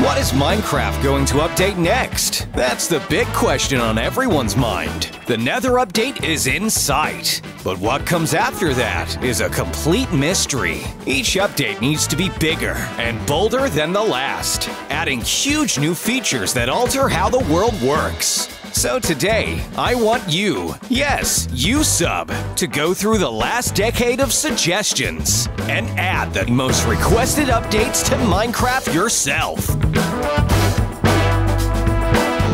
What is Minecraft going to update next? That's the big question on everyone's mind. The Nether update is in sight, but what comes after that is a complete mystery. Each update needs to be bigger and bolder than the last, adding huge new features that alter how the world works. So today, I want you, yes, you sub, to go through the last decade of suggestions and add the most requested updates to Minecraft yourself.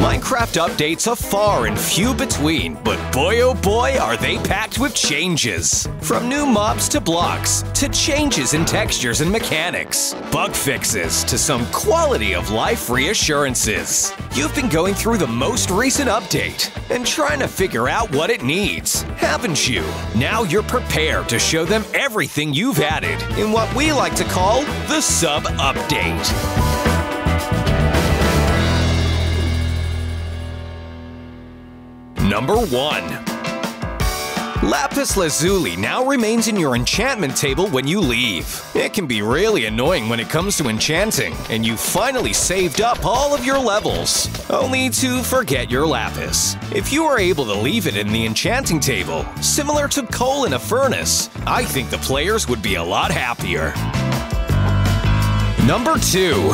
Minecraft updates are far and few between, but boy oh boy are they packed with changes. From new mobs to blocks, to changes in textures and mechanics, bug fixes, to some quality of life reassurances. You've been going through the most recent update and trying to figure out what it needs, haven't you? Now you're prepared to show them everything you've added in what we like to call the sub update. Number 1. Lapis Lazuli now remains in your enchantment table when you leave. It can be really annoying when it comes to enchanting, and you finally saved up all of your levels, only to forget your lapis. If you are able to leave it in the enchanting table, similar to coal in a furnace, I think the players would be a lot happier. Number 2.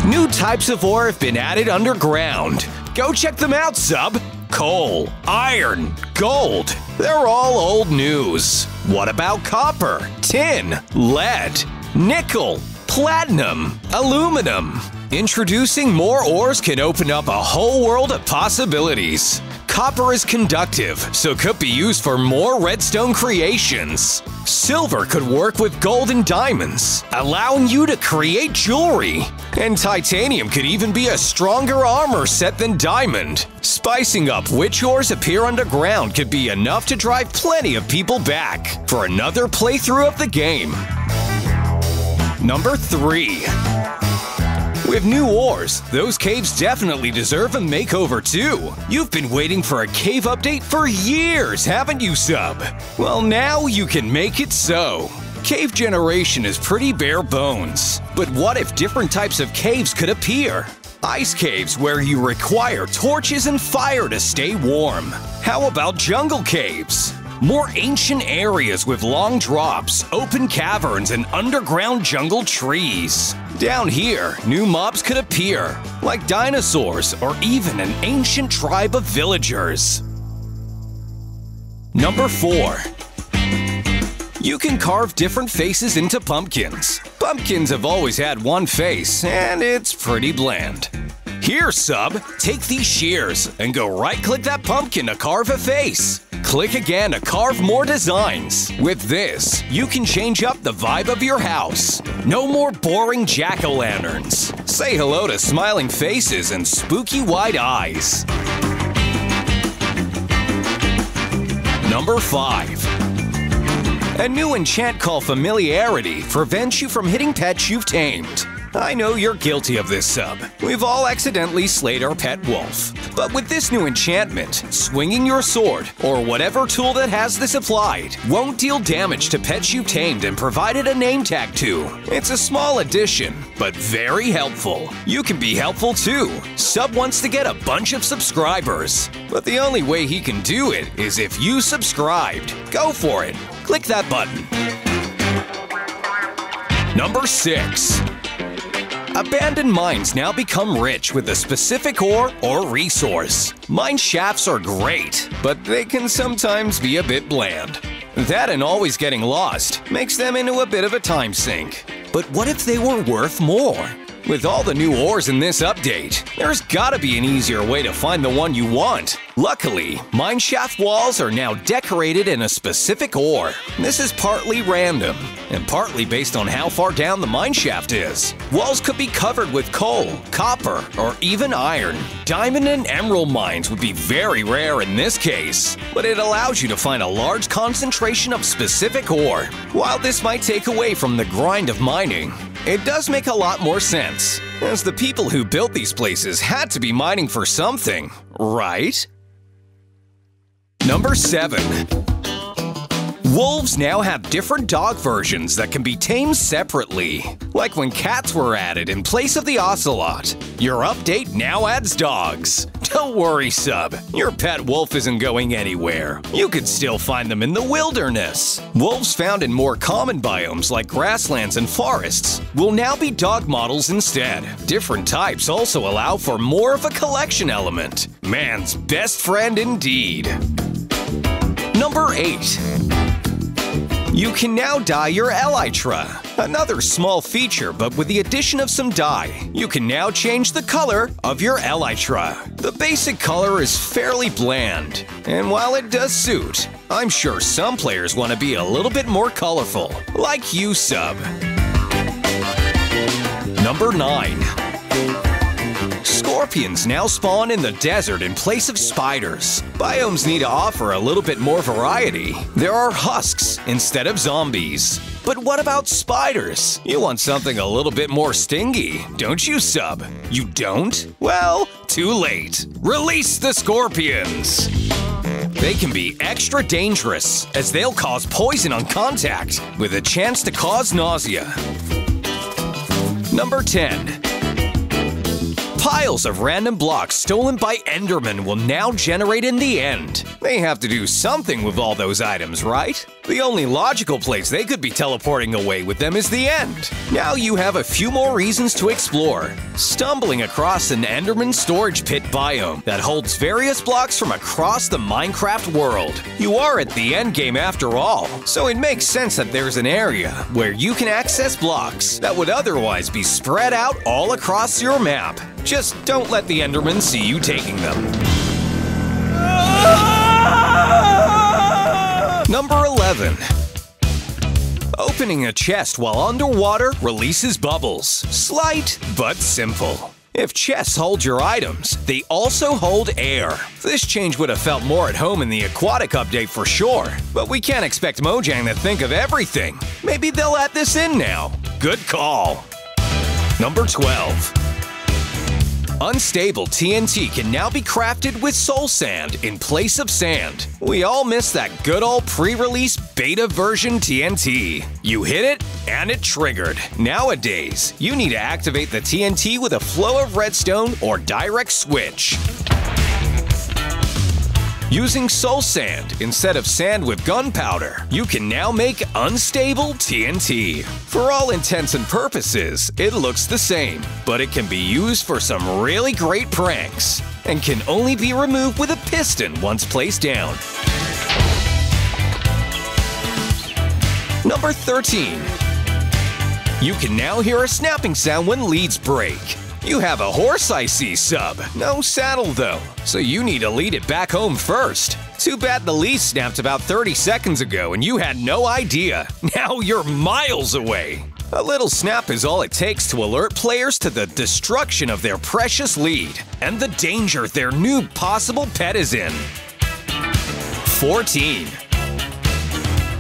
New types of ore have been added underground. Go check them out, sub! Coal, iron, gold, they're all old news. What about copper, tin, lead, nickel, platinum, aluminum? Introducing more ores can open up a whole world of possibilities. Copper is conductive, so could be used for more redstone creations. Silver could work with gold and diamonds, allowing you to create jewelry. And titanium could even be a stronger armor set than diamond. Spicing up which ores appear underground could be enough to drive plenty of people back for another playthrough of the game. Number 3. With new ores, those caves definitely deserve a makeover too. You've been waiting for a cave update for years, haven't you, sub? Well, now you can make it so. Cave generation is pretty bare bones, but what if different types of caves could appear? Ice caves where you require torches and fire to stay warm. How about jungle caves? More ancient areas with long drops, open caverns, and underground jungle trees. Down here, new mobs could appear, like dinosaurs or even an ancient tribe of villagers. Number 4. You can carve different faces into pumpkins. Pumpkins have always had one face, and it's pretty bland. Here, sub, take these shears and go right-click that pumpkin to carve a face. Click again to carve more designs. With this, you can change up the vibe of your house. No more boring jack-o'-lanterns. Say hello to smiling faces and spooky white eyes. Number 5. A new enchant called Familiarity prevents you from hitting pets you've tamed. I know you're guilty of this, sub. We've all accidentally slayed our pet wolf. But with this new enchantment, swinging your sword, or whatever tool that has this applied, won't deal damage to pets you've tamed and provided a name tag to. It's a small addition, but very helpful. You can be helpful too. Sub wants to get a bunch of subscribers. But the only way he can do it is if you subscribed. Go for it. Click that button. Number 6. Abandoned mines now become rich with a specific ore or resource. Mine shafts are great, but they can sometimes be a bit bland. That and always getting lost makes them into a bit of a time sink. But what if they were worth more? With all the new ores in this update, there's gotta be an easier way to find the one you want. Luckily, mineshaft walls are now decorated in a specific ore. This is partly random, and partly based on how far down the mineshaft is. Walls could be covered with coal, copper, or even iron. Diamond and emerald mines would be very rare in this case, but it allows you to find a large concentration of specific ore. While this might take away from the grind of mining, it does make a lot more sense, as the people who built these places had to be mining for something, right? Number 7. Wolves now have different dog versions that can be tamed separately, like when cats were added in place of the ocelot. Your update now adds dogs. Don't worry, sub, your pet wolf isn't going anywhere. You could still find them in the wilderness. Wolves found in more common biomes like grasslands and forests will now be dog models instead. Different types also allow for more of a collection element. Man's best friend indeed. Number 8. You can now dye your elytra. Another small feature, but with the addition of some dye, you can now change the color of your elytra. The basic color is fairly bland, and while it does suit, I'm sure some players want to be a little bit more colorful, like you, sub. Number 9. Scorpions now spawn in the desert in place of spiders. Biomes need to offer a little bit more variety. There are husks instead of zombies. But what about spiders? You want something a little bit more stingy, don't you, sub? You don't? Well, too late. Release the scorpions! They can be extra dangerous, as they'll cause poison on contact, with a chance to cause nausea. Number 10. Piles of random blocks stolen by Enderman will now generate in the end. They have to do something with all those items, right? The only logical place they could be teleporting away with them is the end. Now you have a few more reasons to explore. Stumbling across an Enderman storage pit biome that holds various blocks from across the Minecraft world. You are at the end game after all, so it makes sense that there's an area where you can access blocks that would otherwise be spread out all across your map. Just don't let the Enderman see you taking them. Number 11. Opening a chest while underwater releases bubbles. Slight, but simple. If chests hold your items, they also hold air. This change would have felt more at home in the aquatic update for sure, but we can't expect Mojang to think of everything. Maybe they'll add this in now. Good call. Number 12. Unstable TNT can now be crafted with soul sand in place of sand. We all miss that good old pre-release beta version TNT. You hit it, and it triggered. Nowadays, you need to activate the TNT with a flow of redstone or direct switch. Using soul sand instead of sand with gunpowder, you can now make unstable TNT. For all intents and purposes, it looks the same, but it can be used for some really great pranks, and can only be removed with a piston once placed down. Number 13. You can now hear a snapping sound when leads break. You have a horse, I see, sub. No saddle, though, so you need to lead it back home first. Too bad the lead snapped about 30 seconds ago and you had no idea. Now you're miles away. A little snap is all it takes to alert players to the destruction of their precious lead and the danger their new possible pet is in. 14.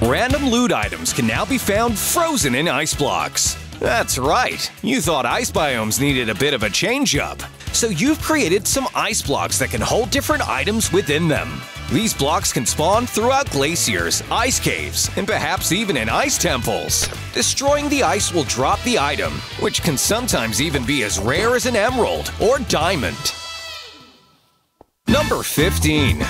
Random loot items can now be found frozen in ice blocks. That's right, you thought ice biomes needed a bit of a change-up, so you've created some ice blocks that can hold different items within them. These blocks can spawn throughout glaciers, ice caves, and perhaps even in ice temples. Destroying the ice will drop the item, which can sometimes even be as rare as an emerald or diamond. Number 15.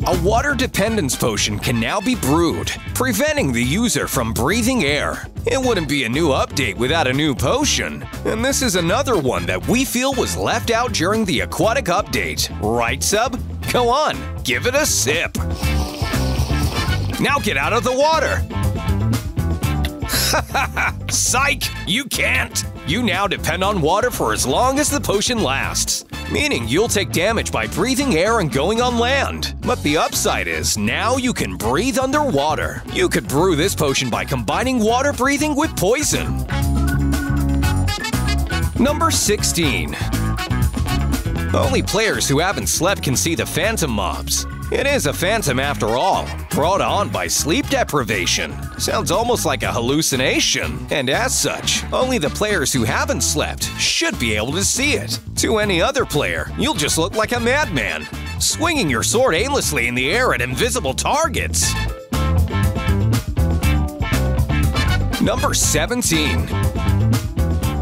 A water dependence potion can now be brewed, preventing the user from breathing air. It wouldn't be a new update without a new potion, and this is another one that we feel was left out during the aquatic update. Right, sub? Go on, give it a sip. Now get out of the water. Psych! You can't! You now depend on water for as long as the potion lasts, meaning you'll take damage by breathing air and going on land. But the upside is, now you can breathe underwater. You could brew this potion by combining water breathing with poison. Number 16. Only players who haven't slept can see the phantom mobs. It is a phantom after all, brought on by sleep deprivation. Sounds almost like a hallucination, and as such, only the players who haven't slept should be able to see it. To any other player, you'll just look like a madman, swinging your sword aimlessly in the air at invisible targets. Number 17.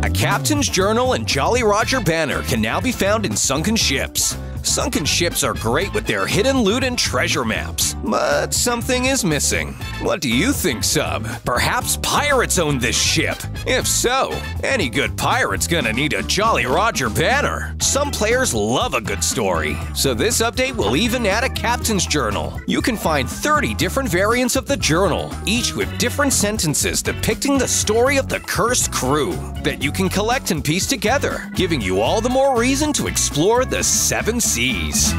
A Captain's Journal and Jolly Roger banner can now be found in sunken ships. Sunken ships are great with their hidden loot and treasure maps, but something is missing. What do you think, Sub? Perhaps pirates own this ship? If so, any good pirate's gonna need a Jolly Roger banner. Some players love a good story, so this update will even add a Captain's Journal. You can find 30 different variants of the journal, each with different sentences depicting the story of the cursed crew that you can collect and piece together, giving you all the more reason to explore the 7 seas.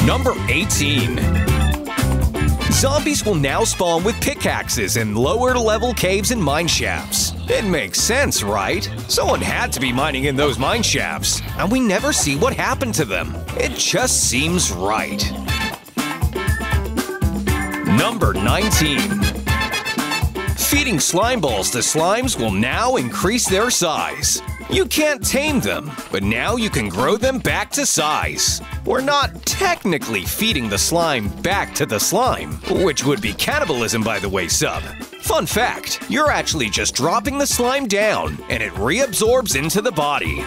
Number 18. Zombies will now spawn with pickaxes in lower-level caves and mine shafts. It makes sense, right? Someone had to be mining in those mine shafts, and we never see what happened to them. It just seems right. Number 19. Feeding slime balls to slimes will now increase their size. You can't tame them, but now you can grow them back to size. We're not technically feeding the slime back to the slime, which would be cannibalism, by the way, Sub. Fun fact, you're actually just dropping the slime down, and it reabsorbs into the body.